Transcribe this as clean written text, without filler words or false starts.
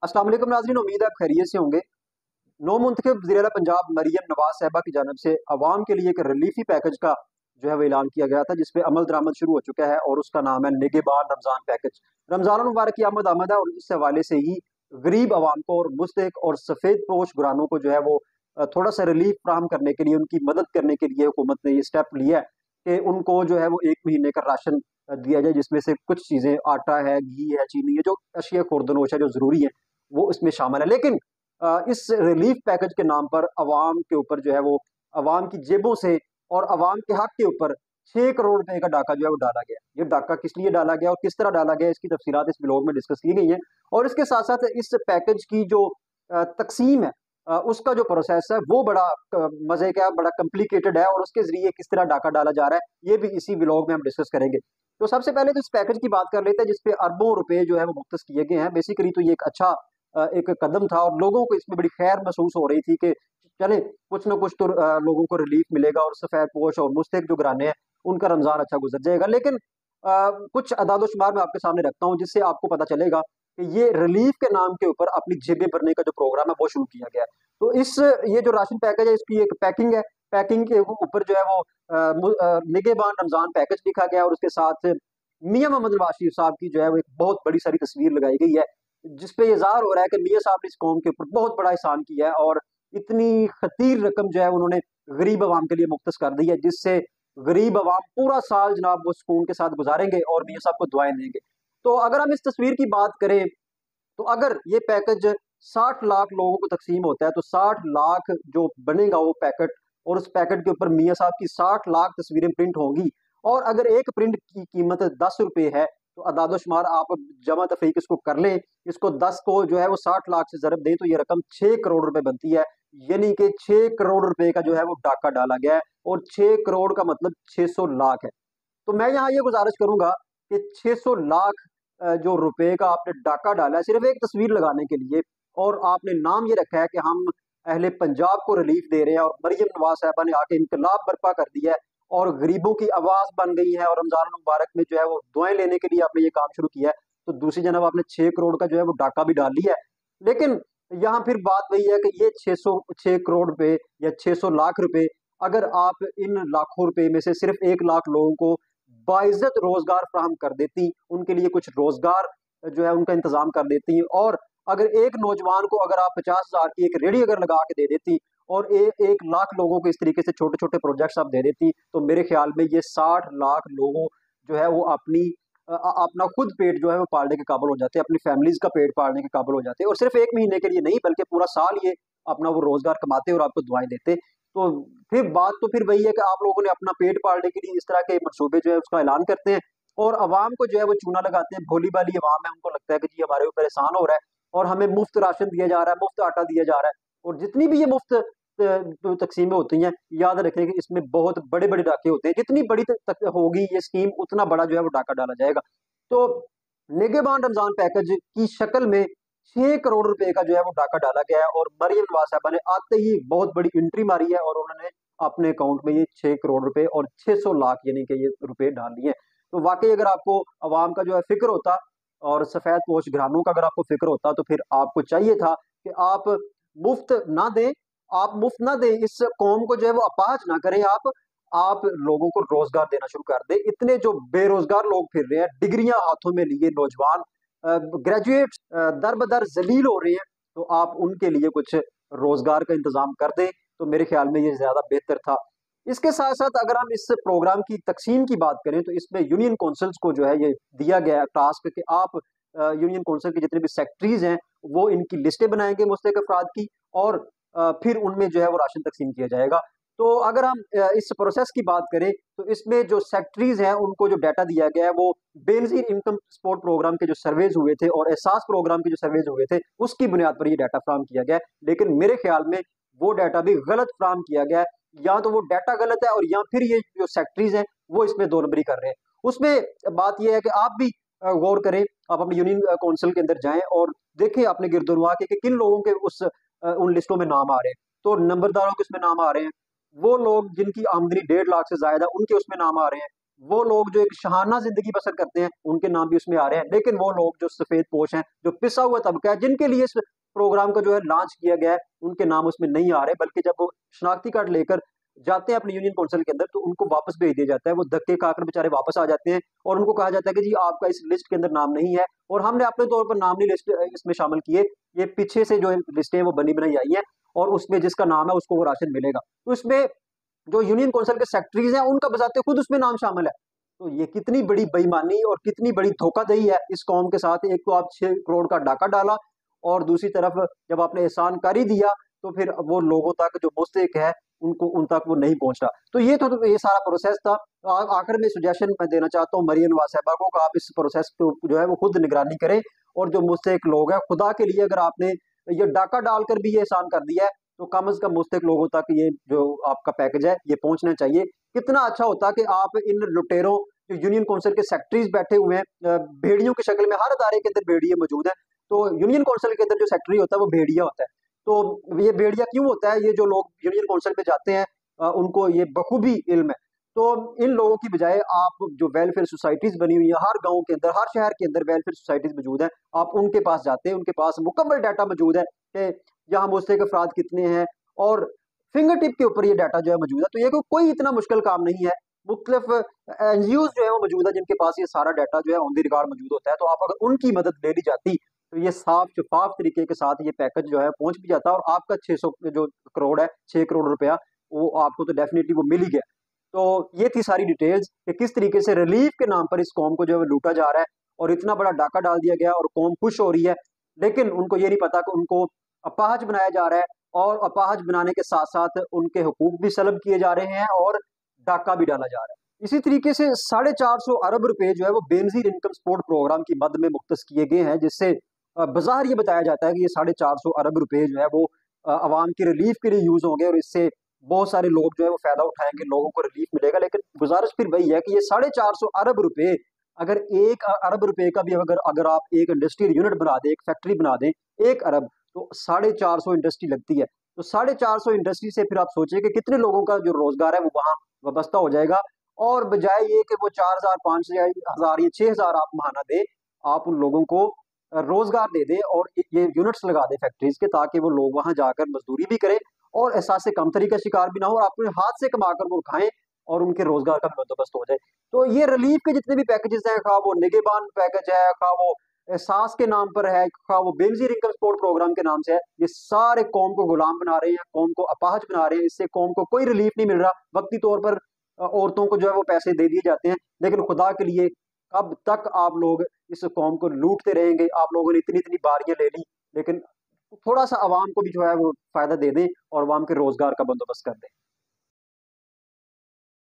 अस्सलाम वालेकुम नाज़रीन, उम्मीद है आप खैरियत से होंगे। नौ मुंतखब वज़ीर-ए-आला पंजाब मरियम नवाज साहिबा की जानिब से अवाम के लिए एक रिलीफी पैकेज का जो है वो ऐलान किया गया था, जिसपे अमल दरामद शुरू हो चुका है और उसका नाम है निगहबान रमज़ान पैकेज। रमज़ान मुबारक की आमद है और इस हवाले से ही गरीब अवाम को और मुस्तहिक और सफ़ेद पोश घरानों को जो है वो थोड़ा-सा रिलीफ फ़राहम करने के लिए, उनकी मदद करने के लिए हुकूमत ने ये स्टेप लिया है कि उनको जो है वो 1 महीने का राशन दिया जाए, जिसमें से कुछ चीज़ें आटा है, घी है, चीनी है, जो अशिया खुर्दनोश है, जो ज़रूरी है, वो इसमें शामिल है। लेकिन इस रिलीफ पैकेज के नाम पर अवाम के ऊपर जो है वो अवाम की जेबों से और अवाम के हक के ऊपर 6 करोड़ रुपए का डाका जो है वो डाला गया। ये डाका किस लिए डाला गया और किस तरह डाला गया, इसकी तफसीलात इस ब्लॉग में डिस्कस की गई हैं। और इसके साथ-साथ इस पैकेज की जो तक़सीम है, उसका जो प्रोसेस है वो बड़ा मज़े का, बड़ा कॉम्प्लिकेटेड है और उसके ज़रिए किस तरह डाका डाला जा रहा है, ये भी इसी व्लॉग में हम डिस्कस करेंगे। तो सबसे पहले तो इस पैकेज की बात कर लेते हैं, जिसपे अरबों रुपए जो है वो मुख्तस किए गए हैं। बेसिकली तो ये एक अच्छा एक कदम था और लोगों को इसमें बड़ी खैर महसूस हो रही थी कि चलें कुछ ना कुछ तो लोगों को रिलीफ मिलेगा और सफ़ेदपोश और मुस्तहिक जो घराने हैं, उनका रमज़ान अच्छा गुज़र जाएगा। लेकिन कुछ अदाद-ओ-शुमार मैं आपके सामने रखता हूँ, जिससे आपको पता चलेगा कि ये रिलीफ के नाम के ऊपर अपनी जेबें भरने का जो प्रोग्राम है, वो शुरू किया गया है। तो ये जो राशन पैकेज है, इसकी एक पैकिंग है। पैकिंग के ऊपर जो है वो निगहबान रमज़ान पैकेज लिखा गया है और उसके साथ मियां मोहम्मद नवाज शरीफ साहब की जो है वो एक बहुत बड़ी सारी तस्वीर लगाई गई है, जिसपे ये ज़ाहिर हो रहा है कि मियां साहब ने इस कौम के ऊपर बहुत बड़ा एहसान किया है और इतनी खतीर रकम जो है उन्होंने गरीब आवाम के लिए मुख्तस कर दी है, जिससे गरीब आवाम पूरा साल जनाब वो सुकून के साथ गुजारेंगे और मियां साहब को दुआएं देंगे। तो अगर हम इस तस्वीर की बात करें, तो अगर ये पैकेज 60 लाख लोगों को तकसीम होता है, तो 60 लाख जो बनेगा वो पैकेट, और उस पैकेट के ऊपर मियां साहब की 60 लाख तस्वीरें प्रिंट होंगी। और अगर एक प्रिंट की कीमत 10 रुपए है, तो अदाद-ओ-शुमार आप जमा तफरीक इसको कर लें, इसको 10 को जो है वो 60 लाख से ज़रब दें, तो ये रकम 6 करोड़ रुपए बनती है। यानी कि 6 करोड़ रुपए का जो है वो डाका डाला गया है और 6 करोड़ का मतलब 600 लाख है। तो मैं यहाँ ये गुज़ारिश करूँगा कि 600 लाख जो रुपए का आपने डाका डाला है सिर्फ़ एक तस्वीर लगाने के लिए, और आपने नाम ये रखा है कि हम अहले पंजाब को रिलीफ दे रहे हैं, और मरियम नवाज़ साहिबा ने आके इनकलाब बर्पा कर दिया है और गरीबों की आवाज़ बन गई है और रमज़ान मुबारक में जो है वो दुआएँ लेने के लिए आपने ये काम शुरू किया है। तो दूसरी जानब आपने 6 करोड़ का जो है वो डाका भी डाल लिया है। लेकिन यहाँ फिर बात वही है कि ये 6 करोड़ रुपए या 600 लाख रुपए, अगर आप इन लाखों रुपए में से सिर्फ़ 1 लाख लोगों को बाइज़्ज़त रोज़गार फ़राहम कर देती, उनके लिए कुछ रोज़गार जो है उनका इंतज़ाम कर देती, और अगर एक नौजवान को अगर आप 50,000 की एक रेहड़ी अगर लगा के दे देती और 1 लाख लोगों को इस तरीके से छोटे-छोटे प्रोजेक्ट्स आप दे देती, तो मेरे ख़्याल में ये 60 लाख लोगों जो है वो अपना खुद पेट जो है वो पालने के काबिल हो जाते हैं, अपनी फैमिलीज़ का पेट पालने के काबिल हो जाते हैं, और सिर्फ़ 1 महीने के लिए नहीं बल्कि पूरा साल ये अपना वो रोज़गार कमाते और आपको दुआएँ देते। तो फिर बात तो फिर वही है कि आप लोगों ने अपना पेट पालने के लिए इस तरह के मंसूबे जो है उसका ऐलान करते हैं और अवाम को जो है वो चूना लगाते हैं। भोली-भाली अवाम है, उनको लगता है कि जी हमारे ऊपर एहसान हो रहा है और हमें मुफ्त राशन दिया जा रहा है, मुफ्त आटा दिया जा रहा है, और जितनी भी ये मुफ्त जो तक़सीमें होती हैं, याद रखें कि इसमें बहुत बड़े-बड़े डाके होते हैं। जितनी बड़ी तक होगी ये स्कीम, उतना बड़ा जो है वो डाका डाला जाएगा। तो निगहबान रमज़ान पैकेज की शक्ल में 6 करोड़ रुपए का जो है वो डाका डाला गया है और मरियम नवाज़ साहिबा ने आते ही बहुत बड़ी एंट्री मारी है और उन्होंने अपने अकाउंट में ये 6 करोड़ रुपए और 600 लाख यानी कि ये रुपए डाल दिए हैं। तो वाक़ई अगर आपको अवाम का जो है फ़िक्र होता और सफ़ेदपोश घरानों का अगर आपको फ़िक्र होता, तो फिर आपको चाहिए था कि मुफ़्त ना दें आप मुफ़्त ना दें, इस कौम को जो है वो अपाहज ना करें आप लोगों को रोज़गार देना शुरू कर दें। इतने जो बेरोज़गार लोग फिर रहे हैं, डिग्रियाँ हाथों में लिए नौजवान ग्रेजुएट्स दर-ब-दर ज़लील हो रहे हैं, तो आप उनके लिए कुछ रोज़गार का इंतज़ाम कर दें, तो मेरे ख़्याल में ये ज़्यादा बेहतर था। इसके साथ-साथ अगर हम इस प्रोग्राम की तक़सीम की बात करें, तो इसमें यूनियन काउंसिल्स को जो है ये दिया गया है टास्क कि आप यूनियन काउंसिल के जितने भी सेक्रेटरीज़ हैं, वो इनकी लिस्टें बनाएँगे मुस्तहिक अफ़राद की, और फिर उनमें जो है वो राशन तक़सीम किया जाएगा। तो अगर हम इस प्रोसेस की बात करें, तो इसमें जो सेक्रेटरीज़ हैं, उनको जो डाटा दिया गया है, वो बेनज़ीर इनकम सपोर्ट प्रोग्राम के जो सर्वेज़ हुए थे और एहसास प्रोग्राम के जो सर्वेज़ हुए थे, उसकी बुनियाद पर ये डाटा फ़राहम किया गया है। लेकिन मेरे ख़्याल में वो डाटा भी गलत फ़राहम किया गया है, या तो वो डाटा गलत है और या फिर ये जो सेक्रेटरीज़ हैं, वो इसमें दो नंबरी कर रहे हैं। उसमें बात ये है कि आप भी गौर करें, आप अपनी यूनियन काउंसिल के अंदर जाएँ और देखें अपने गिरदोनवा के कि किन लोगों के उन लिस्टों में नाम आ रहे हैं। तो नंबरदारों के उसमें नाम आ रहे हैं, वो लोग जिनकी आमदनी 1.5 लाख से ज़्यादा उनके उसमें नाम आ रहे हैं, वो लोग जो एक शहाना जिंदगी बसर करते हैं उनके नाम भी उसमें आ रहे हैं, लेकिन वो लोग जो सफेद पोश हैं, जो पिसा हुआ तबका है, जिनके लिए इस प्रोग्राम का जो है लॉन्च किया गया है, उनके नाम उसमें नहीं आ रहे, बल्कि जब वो शनाख्ती कार्ड लेकर जाते हैं अपने यूनियन काउंसिल के अंदर तो उनको वापस भेज दिया जाता है। वो धक्के खाकर बेचारे वापस आ जाते हैं और उनको कहा जाता है कि जी आपका इस लिस्ट के अंदर नाम नहीं है और हमने अपने तौर पर नाम नहीं लिस्ट इसमें शामिल किए, ये पीछे से जो लिस्टें वो बनी बनाई आई हैं और उसमें जिसका नाम है उसको वो राशन मिलेगा। तो इसमें जो यूनियन काउंसिल के सेक्रेटरीज हैं उनका बजाते खुद उसमें नाम शामिल है। तो ये कितनी बड़ी बेईमानी और कितनी बड़ी धोखाधड़ी है इस कौम के साथ। एक तो आप 6 करोड़ का डाका डाला और दूसरी तरफ जब आपने एहसानकारी दिया तो फिर वो लोगों तक जो मुस्तहिक है उनको उन तक वो नहीं पहुंचा। तो ये सारा प्रोसेस था। आखिर में सजेशन मैं देना चाहता हूँ मरियम नवाज साहबा को कि आप इस प्रोसेस को जो है वो खुद निगरानी करें और जो मुस्तहिक लोग हैं खुदा के लिए अगर आपने ये डाका डालकर भी ये एहसान कर दिया है तो कम से कम मुस्तहिक लोगों तक ये जो आपका पैकेज है ये पहुंचना चाहिए। कितना अच्छा होता कि आप इन लुटेरों जो यूनियन काउंसिल के सेक्रेटरीज बैठे हुए हैं भेड़ियों की शक्ल में, हर अदारे के अंदर भेड़िए मौजूद है, तो यूनियन काउंसिल के अंदर जो सेक्रेटरी होता है वो भेड़िया होता है। तो ये भेड़िया क्यों होता है? ये जो लोग यूनियन काउंसिल पे जाते हैं उनको ये बखूबी इल्म है। तो इन लोगों की बजाय आप जो वेलफेयर सोसाइटीज बनी हुई है हर गांव के अंदर, हर शहर के अंदर वेलफेयर सोसाइटीज मौजूद है, आप उनके पास जाते हैं, उनके पास मुकम्मल डाटा मौजूद है कि यहाँ मुस्तहिक अफराद कितने हैं और फिंगर टिप के ऊपर ये डाटा जो है मौजूद है। तो ये कोई इतना मुश्किल काम नहीं है। मुख्तलिफ एनजीओ जो है वो मौजूद है जिनके पास ये सारा डाटा जो है ऑन द रिकॉर्ड मौजूद होता है। तो आप अगर उनकी मदद ले ली जाती तो ये साफ शफाफ तरीके के साथ ये पैकेज जो है पहुंच भी जाता और आपका 600 जो करोड़ है 6 करोड़ रुपया वो आपको तो डेफिनेटली वो मिल ही गया। तो ये थी सारी डिटेल्स कि किस तरीके से रिलीफ के नाम पर इस कौम को जो है लूटा जा रहा है और इतना बड़ा डाका डाल दिया गया और कौम खुश हो रही है, लेकिन उनको ये नहीं पता कि उनको अपाहज बनाया जा रहा है और अपाहज बनाने के साथ साथ उनके हुकूक भी सलब किए जा रहे हैं और डाका भी डाला जा रहा है। इसी तरीके से 450 अरब रुपए जो है वो बेनजीर इनकम सपोर्ट प्रोग्राम की मद में मुख्तस किए गए हैं, जिससे बाजार ये बताया जाता है कि ये 450 अरब रुपए जो है वो अवाम की रिलीफ के लिए यूज होंगे और इससे बहुत सारे लोग जो है वो फायदा उठाएंगे, लोगों को रिलीफ मिलेगा। लेकिन गुजारिश फिर वही है कि ये 450 अरब रुपए, अगर 1 अरब रुपए का भी अगर अगर आप एक इंडस्ट्रियल यूनिट बना दें, एक फैक्ट्री बना दें, 1 अरब तो 450 इंडस्ट्री लगती है। तो 450 इंडस्ट्री से फिर आप सोचिए कि कितने लोगों का जो रोजगार है वो वहां वाबस्ता हो जाएगा। और बजाय ये कि वो 4,000 5,000 या 6,000 आप महाना दे, आप उन लोगों को रोजगार दे दे और ये यूनिट्स लगा दे फैक्ट्रीज के, ताकि वो लोग वहां जाकर मजदूरी भी करें और एहसास से कमतरी का शिकार भी ना हो और अपने हाथ से कमा कर वो खाएं और उनके रोजगार का भी बंदोबस्त हो जाए। तो ये रिलीफ के जितने भी पैकेजेस हैं, खा वो निगेबान पैकेज है, खा वो एहसास के नाम पर है, खा वो बेनजीर इनकम सपोर्ट प्रोग्राम के नाम से है, ये सारे कौम को गुलाम बना रहे हैं, कौम को अपाहज बना रहे हैं। इससे कौम को कोई रिलीफ नहीं मिल रहा। वक्ती तौर पर औरतों को जो है वो पैसे दे दिए जाते हैं, लेकिन खुदा के लिए कब तक आप लोग इस कौम को लूटते रहेंगे? आप लोगों ने इतनी इतनी बारियां ले ली, लेकिन थोड़ा सा आवाम को भी जो है वो फायदा दे दें और आवाम के रोजगार का बंदोबस्त कर दें।